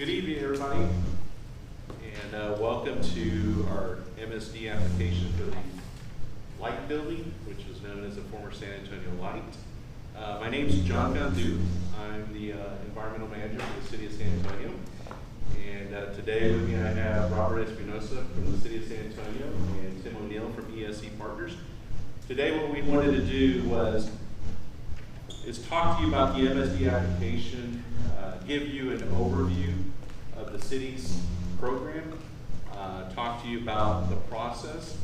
Good evening, everybody, and welcome to our MSD application for the Light Building, which is known as the former San Antonio Light. My name is John Vandu. I'm the environmental manager for the city of San Antonio. And today with me I have Robert Espinosa from the city of San Antonio and Tim O'Neill from ESC Partners. Today what we wanted to do is talk to you about the MSD application, give you an overview of the city's program, talk to you about the process,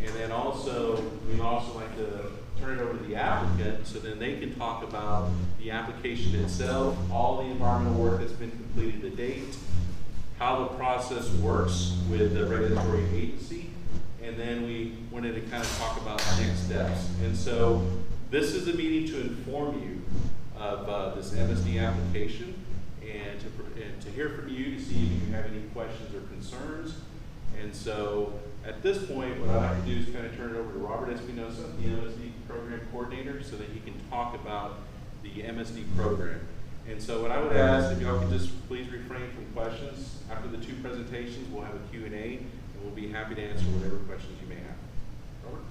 and then also, we'd also like to turn it over to the applicant so then they can talk about the application itself, all the environmental work that's been completed to date, how the process works with the regulatory agency, and then we wanted to kind of talk about next steps. And so this is a meeting to inform you of this MSD application and to hear from you to see if you have any questions or concerns. And so at this point, what I'd like to do is kind of turn it over to Robert Espinosa, the MSD program coordinator, so that he can talk about the MSD program. And so what I would ask, if y'all could just please refrain from questions. After the two presentations, we'll have a Q&A, and we'll be happy to answer whatever questions you may have. Robert?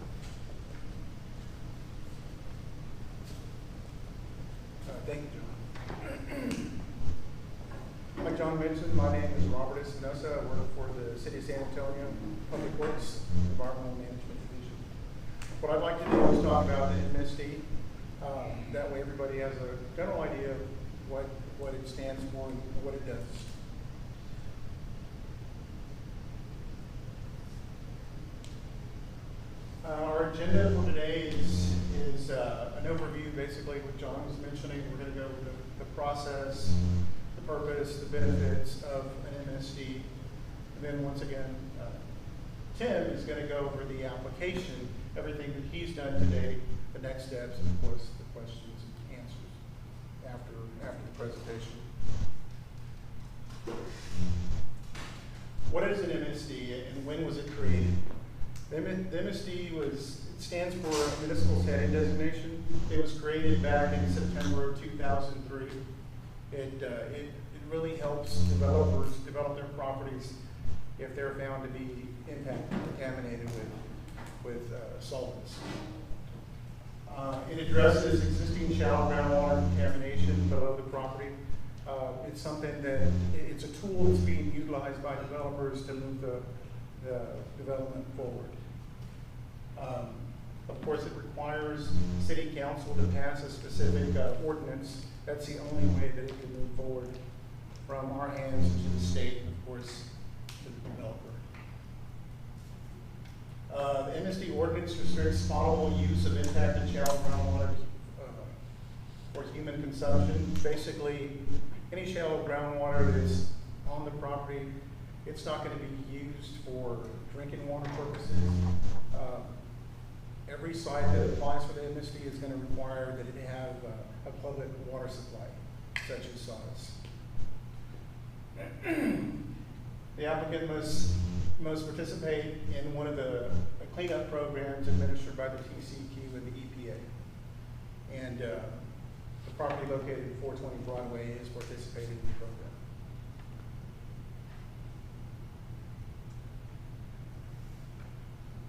Thank you, John. Like John mentioned, my name is Robert Espinosa. I work for the City of San Antonio Public Works Environmental Management Division. What I'd like to do is talk about the MSD. That way everybody has a general idea of what it stands for and what it does. Our agenda for today is an overview, basically, what John was mentioning. We're going to go over the process, the purpose, the benefits of an MSD. And then once again, Tim is going to go over the application, everything that he's done today, the next steps, and of course the questions and answers after the presentation. What is an MSD and when was it created? The MSD stands for Municipal Setting Designation. It was created back in September of 2003. It really helps developers develop their properties if they're found to be contaminated with solvents. It addresses existing shallow groundwater contamination below the property. It's something that it's a tool that's being utilized by developers to move the development forward. Of course, it requires City Council to pass a specific ordinance. That's the only way that it can move forward from our hands to the state and, of course, to the developer. The MSD ordinance restricts potable use of impacted shallow groundwater for human consumption. Basically, any shallow groundwater that's on the property, it's not going to be used for drinking water purposes. Every site that applies for the MSD is going to require that it have a public water supply, such as SODS. The applicant must participate in one of the cleanup programs administered by the TCEQ and the EPA. And the property located at 420 Broadway is participating in the program.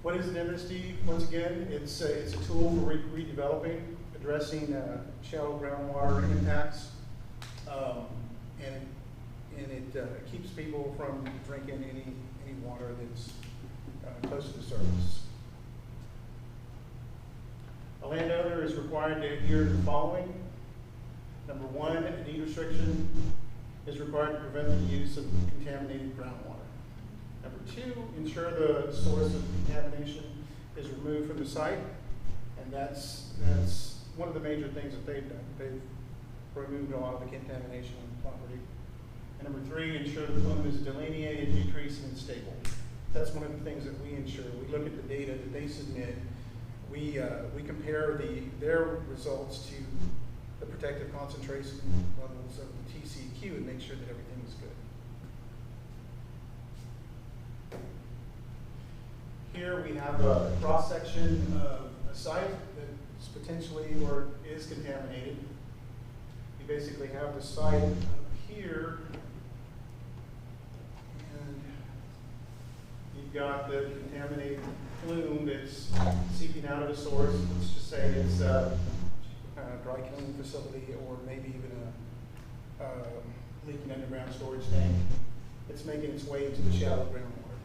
What is an MSD? Once again, it's a tool for redeveloping, addressing shallow groundwater impacts, and it keeps people from drinking any water that's close to the surface. A landowner is required to adhere to the following. Number one, a deed restriction is required to prevent the use of contaminated groundwater. Number two, ensure the source of contamination is removed from the site, and that's one of the major things that they've done. They've removed a lot of the contamination on the property. And number three, ensure the plume is delineated, decreasing, and stable. That's one of the things that we ensure. We look at the data that they submit. We compare their results to the protective concentration levels of the TCEQ and make sure that everything is good. Here we have a cross-section of a site that's potentially or is contaminated. You basically have the site up here You've got the contaminated plume that's seeping out of the source. Let's just say it's a dry cleaning facility, or maybe even a leaking underground storage tank. It's making its way into the shallow groundwater.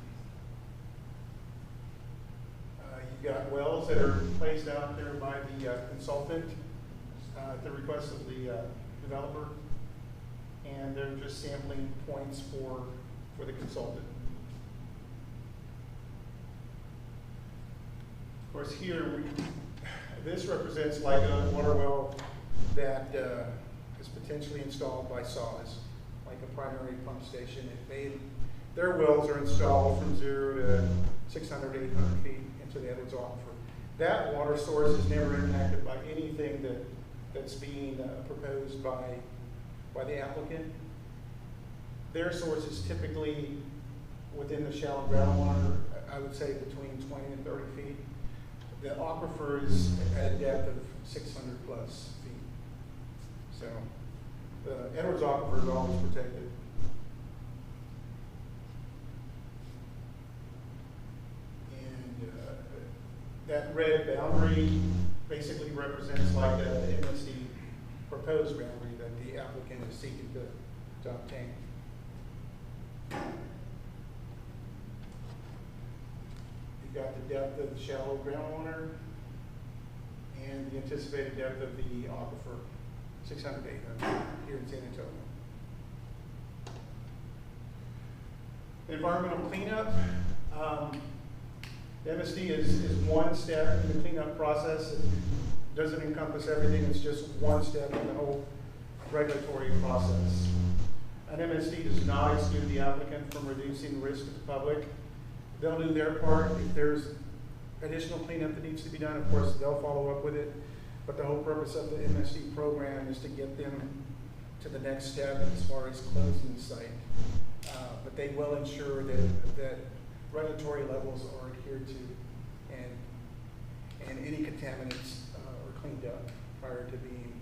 You've got wells that are placed out there by the consultant at the request of the developer, and they're just sampling points for the consultant. Of course, here, this represents like a water well that is potentially installed by SAW, like a primary pump station. Their wells are installed from 0 to 600, 800 feet into the Edwards Aquifer. That water source is never impacted by anything that's being proposed by the applicant. Their source is typically within the shallow groundwater, I would say between 20 and 30 feet. The aquifer is at a depth of 600 plus feet. So the Edwards Aquifer is always protected. And that red boundary basically represents like the MSD proposed boundary that the applicant is seeking to obtain. You've got the depth of the shallow groundwater and the anticipated depth of the aquifer, 600 to 800 here in San Antonio. Environmental cleanup. The MSD is one step in the cleanup process. It doesn't encompass everything. It's just one step in the whole regulatory process. An MSD does not exclude the applicant from reducing risk to the public. They'll do their part. If there's additional cleanup that needs to be done, of course, they'll follow up with it. But the whole purpose of the MSD program is to get them to the next step as far as closing the site. But they will ensure that regulatory levels are adhered to and any contaminants are cleaned up prior to being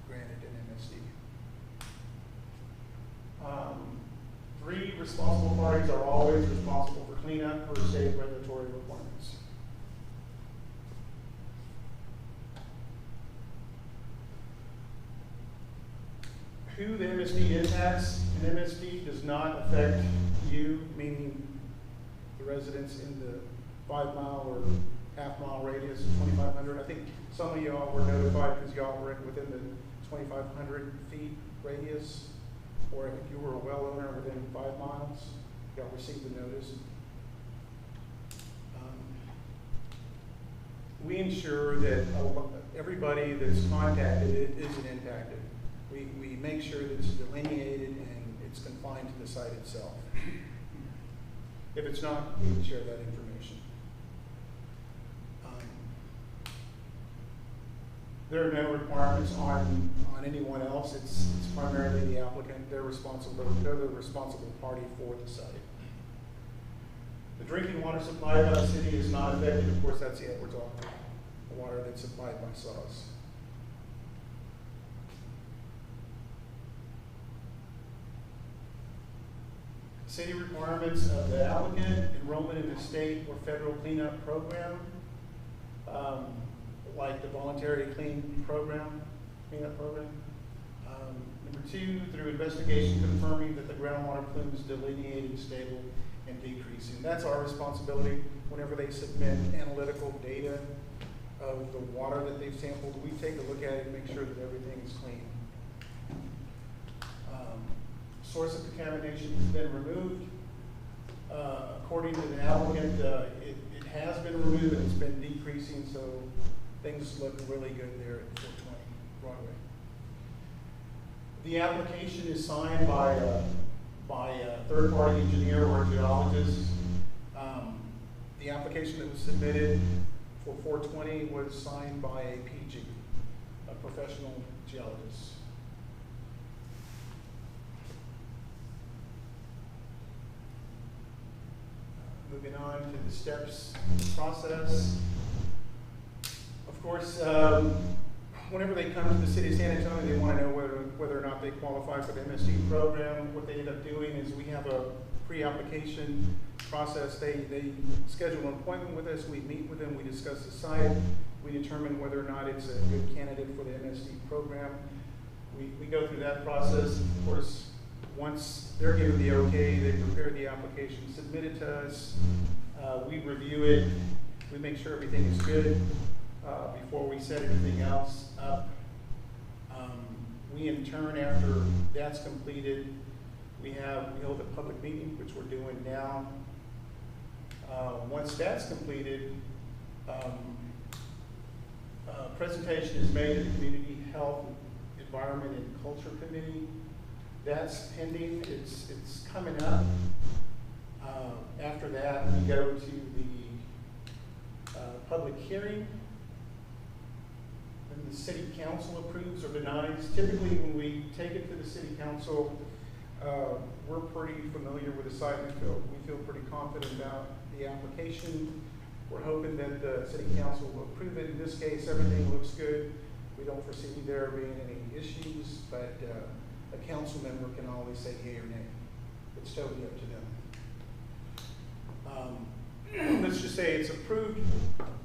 granted an MSD. 3 responsible parties are always responsible for cleanup per state regulatory requirements. Who the MSD impacts. An MSD does not affect you, meaning the residents in the 5-mile or half-mile radius of 2,500. I think some of y'all were notified because y'all were within the 2,500 feet radius, or if you were a well owner within 5 miles, y'all received the notice. We ensure that everybody that's contacted isn't impacted. We make sure that it's delineated and it's confined to the site itself. If it's not, we would share that information. There are no requirements on anyone else. It's primarily the applicant. They're the responsible party for the site. The drinking water supplied by the city is not affected. Of course, that's the Edwards Aquifer, the water that's supplied by SAW. City requirements of the applicant, enrollment in the state or federal cleanup program, like the voluntary cleanup program. Number 2, through investigation confirming that the groundwater plume is delineated, stable, and decreasing. That's our responsibility. Whenever they submit analytical data of the water that they've sampled, we take a look at it and make sure that everything is clean. Source of contamination has been removed. According to the applicant, it has been removed and it's been decreasing, so things look really good there at 420 Broadway. The application is signed by a third-party engineer or geologist. The application that was submitted for 420 was signed by a PG, a professional geologist. Moving on to the steps process. Of course, whenever they come to the city of San Antonio, they want to know whether or not they qualify for the MSD program. What they end up doing is we have a pre-application process. They schedule an appointment with us, we meet with them, we discuss the site, we determine whether or not it's a good candidate for the MSD program. We go through that process. Of course, once they're given the okay, they prepare the application, submit it to us. We review it. We make sure everything is good before we set anything else up. We in turn, after that's completed, we hold a public meeting, which we're doing now. Once that's completed, presentation is made to the Community Health, Environment, and Culture Committee. That's pending. It's coming up. After that, we go to the public hearing. Then the City Council approves or denies. Typically, when we take it to the City Council, we're pretty familiar with the site. We feel pretty confident about the application. We're hoping that the City Council will approve it. In this case, everything looks good. We don't foresee there being any issues, but a council member can always say yea or nay. It's totally up to them. Let's just say it's approved.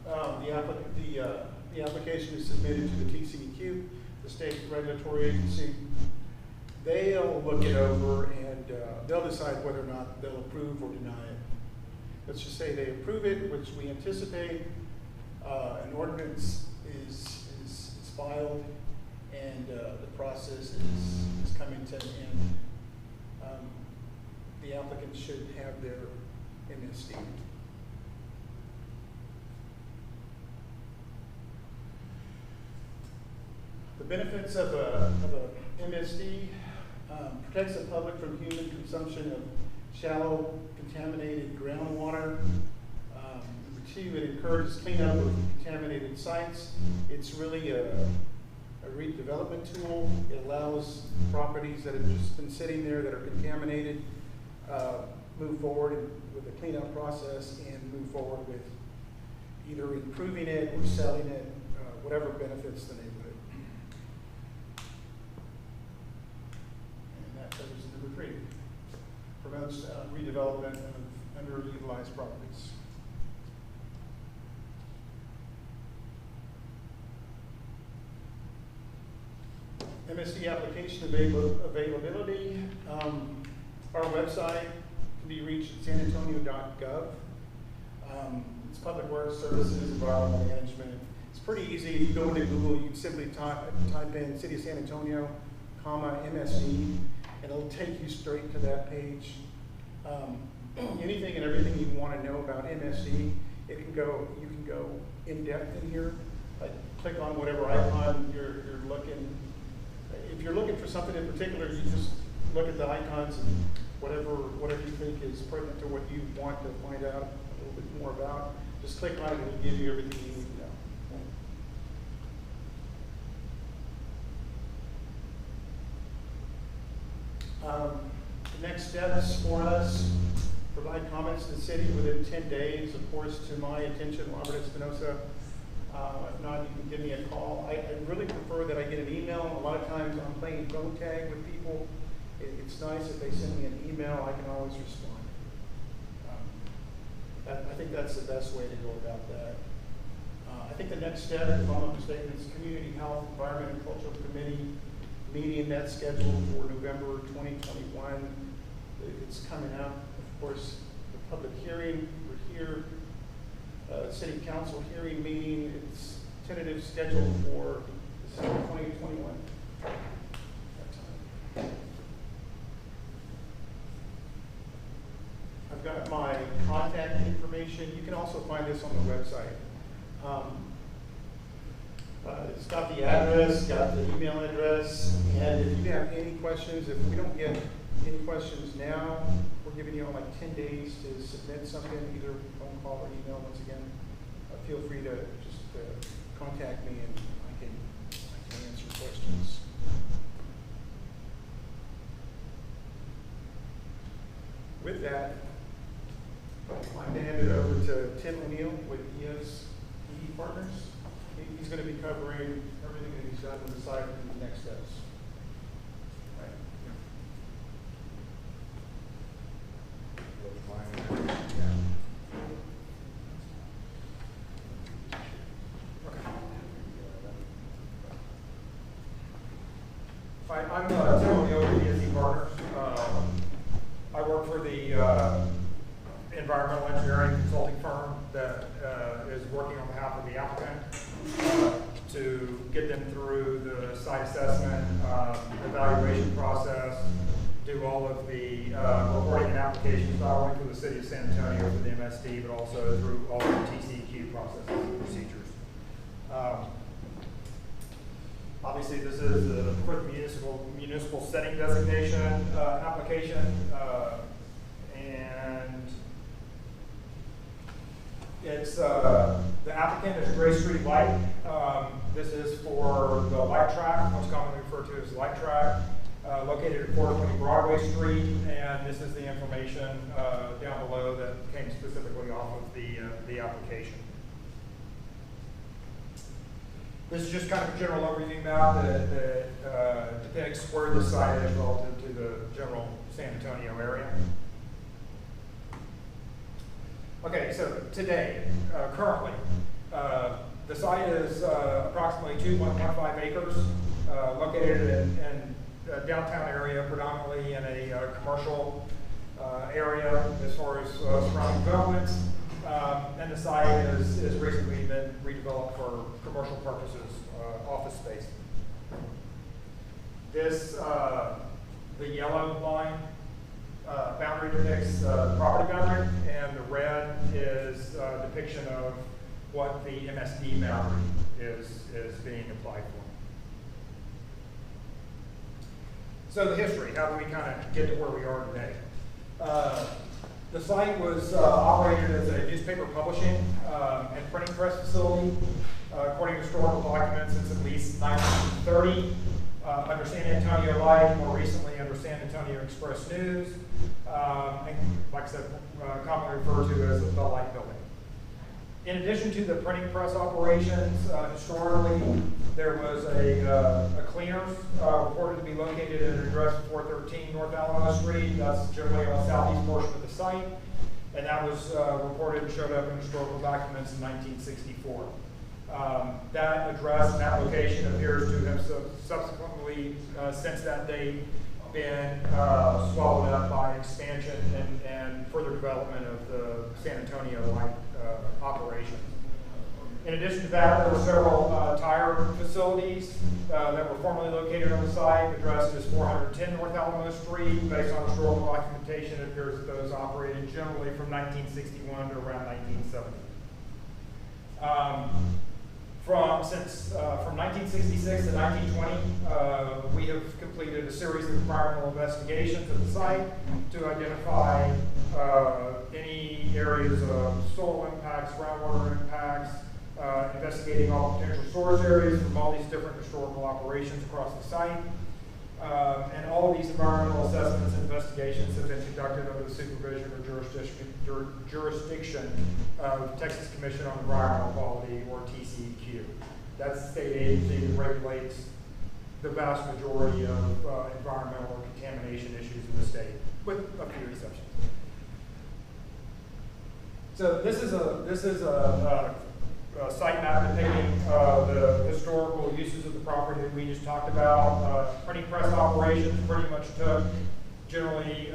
The application is submitted to the TCEQ, the state regulatory agency. They'll look it over and they'll decide whether or not they'll approve or deny it. Let's just say they approve it, which we anticipate. An ordinance is filed, and the process is coming to an end. The applicant should have their MSD. The benefits of a MSD protects the public from human consumption of shallow, contaminated groundwater. Number two, it encourages cleanup of contaminated sites. It's really a redevelopment tool. It allows properties that have just been sitting there that are contaminated move forward with the cleanup process and move forward with either improving it or selling it, whatever benefits the neighborhood. And that covers number three. Promotes redevelopment of underutilized properties. MSD application availability. Our website can be reached at sanantonio.gov. It's Public Works Services, Environmental Management. It's pretty easy. If you go into Google, you can simply type in City of San Antonio, MSD, and it'll take you straight to that page. Anything and everything you want to know about MSD, you can go in depth in here. Click on whatever icon you're looking. If you're looking for something in particular, you just look at the icons and whatever you think is pertinent to what you want to find out a little bit more about. Just click on it and it'll give you everything you need to know. The next steps for us: provide comments to the city within 10 days. Of course, to my attention, Robert Espinosa. If not, you can give me a call. I really prefer that I get an email. A lot of times I'm playing phone tag with people. It's nice if they send me an email, I can always respond. I think that's the best way to go about that. I think the next step, if I'm not mistaken, is Community Health, Environment, and Cultural Committee meeting. That's scheduled for November 2021. It's coming up. Of course, the public hearing, we're here. City Council hearing meeting, it's tentative schedule for December 2021. I've got my contact information. You can also find this on the website. It's got the address, got the email address, and if you have any questions, if we don't get any questions now, we're giving you like 10 days to submit something, either phone call or email. Once again, feel free to just contact me and I can answer questions. With that, I'm going to hand it over to Tim O'Neill with ESE Partners. He's going to be covering everything that he's done on the site and the next steps. Yeah. I'm Tim O'Neill with ESC Partners. I work for the environmental engineering consulting firm that is working on behalf of the applicant to get them through the site assessment, evaluation process, do all of the reporting and applications, not only for the city of San Antonio, for the MSD, but also through all of the TCEQ processes and procedures. Obviously, this is for the municipal setting designation application, and it's the applicant is Gray Street Light. This is for the light track, most commonly referred to as light track, located at 420 Broadway Street, and this is the information down below that came specifically off of the application. This is just kind of a general overview map that depicts where the site is relative to the general San Antonio area. Okay, so today, currently, the site is approximately 2.15 acres, located in a downtown area, predominantly in a commercial area as far as surrounding developments. And the site has recently been redeveloped for commercial purposes, office space. This, the yellow line boundary depicts property boundary, and the red is a depiction of what the MSD boundary is being applied for. So the history, how do we kind of get to where we are today? The site was operated as a newspaper publishing and printing press facility, according to historical documents, since at least 1930, under San Antonio Light, more recently under San Antonio Express News, and like I said, commonly referred to as the Light Building. In addition to the printing press operations, historically, there was a cleaners reported to be located at an address 413 North Alamo Street. That's generally on the southeast portion of the site. And that was reported and showed up in historical documents in 1964. That address and that location appears to have subsequently, since that date, been swallowed up by expansion and further development of the San Antonio Light operations. In addition to that, there were several tire facilities that were formerly located on the site, addressed as 410 North Alamo Street. Based on historical documentation, it appears that those operated generally from 1961 to around 1970. From 1966 to 1920, we have completed a series of environmental investigations at the site to identify any areas of soil impacts, groundwater impacts, investigating all potential source areas from all these different historical operations across the site. And all of these environmental assessments and investigations have been conducted under the supervision or jurisdiction of Texas Commission on Environmental Quality, or TCEQ. That's the state agency that regulates the vast majority of environmental or contamination issues in the state, with a few exceptions. So this is a site map depicting the historical uses of the property that we just talked about. Printing press operations pretty much generally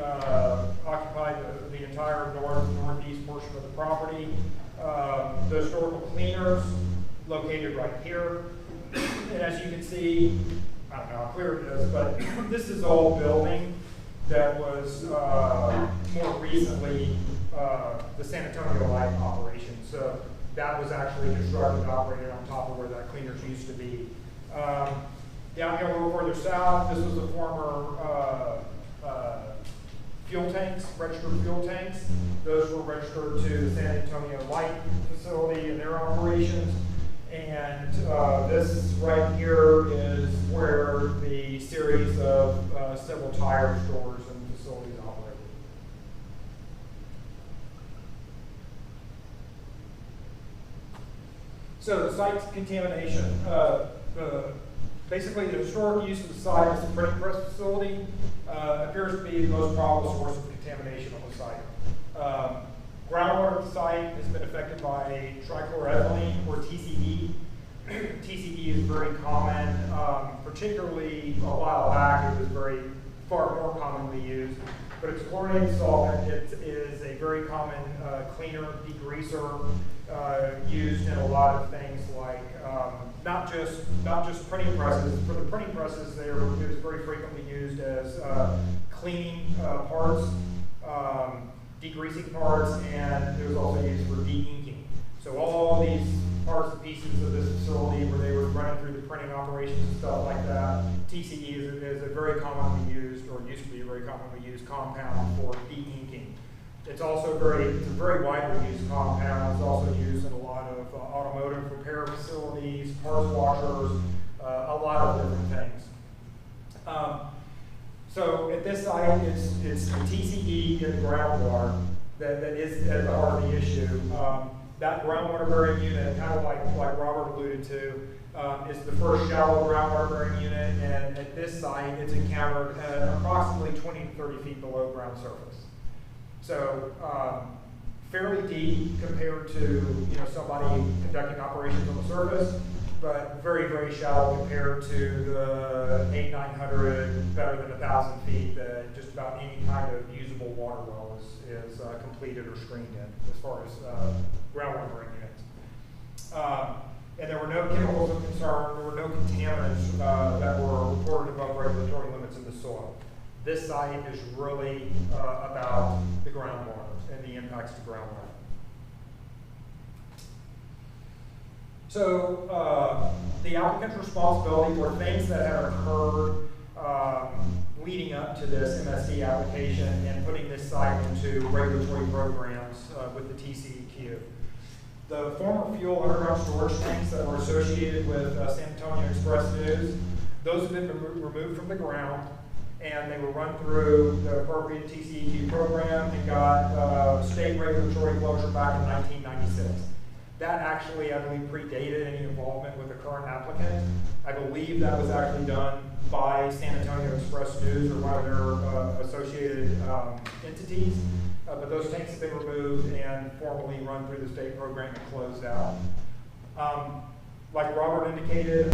occupied the entire northeast portion of the property. The historical cleaners located right here. And as you can see, I don't know how clear it is, but this is all building that was more recently the San Antonio Light operation. So that was actually constructed and operated on top of where that cleaners used to be. Down here a little further south, this was a former fuel tanks, registered fuel tanks. Those were registered to the San Antonio Light facility and their operations. And this right here is where the series of several tire stores and facilities operated. So the site's contamination. Basically, the historic use of the site as a printing press facility appears to be the most probable source of contamination on the site. Groundwater at the site has been affected by trichloroethylene, or TCE. TCE is very common for particularly a while back, it was far more commonly used. But it's chlorinated solvent. It is a very common cleaner, degreaser, used in a lot of things like not just printing presses. For the printing presses, it was very frequently used as cleaning parts, degreasing parts, and it was also used for de-inking. So all these parts and pieces of this facility where they were running through the printing operations and stuff like that, TCE is a very commonly used, or used to be a very commonly used compound for de-inking. It's also it's a very widely used compound. It's also used in a lot of automotive repair facilities, parts washers, a lot of different things. So at this site, it's the TCE in the groundwater that is at the heart of the issue. That groundwater bearing unit, kind of like Robert alluded to, is the first shallow groundwater bearing unit, and at this site, it's encountered at approximately 20 to 30 feet below ground surface. So fairly deep compared to somebody conducting operations on the surface, but very, very shallow compared to the 800-900, better than 1,000 feet that just about any kind of usable water well is completed or screened in, as far as groundwater bearing units. And there were no chemicals of concern, there were no contaminants that were reported above regulatory limits in the soil. This site is really about the groundwater and the impacts to groundwater. So the applicant's responsibility for things that have occurred leading up to this MSD application and putting this site into regulatory programs with the TCEQ. The former fuel underground storage tanks that were associated with San Antonio Express News, those have been removed from the ground, and they were run through the appropriate TCEQ program and got state regulatory closure back in 1996. That actually, I believe, predated any involvement with the current applicant. I believe that was actually done by San Antonio Express News or one of their associated entities. But those tanks have been removed and formally run through the state program and closed out. Like Robert indicated,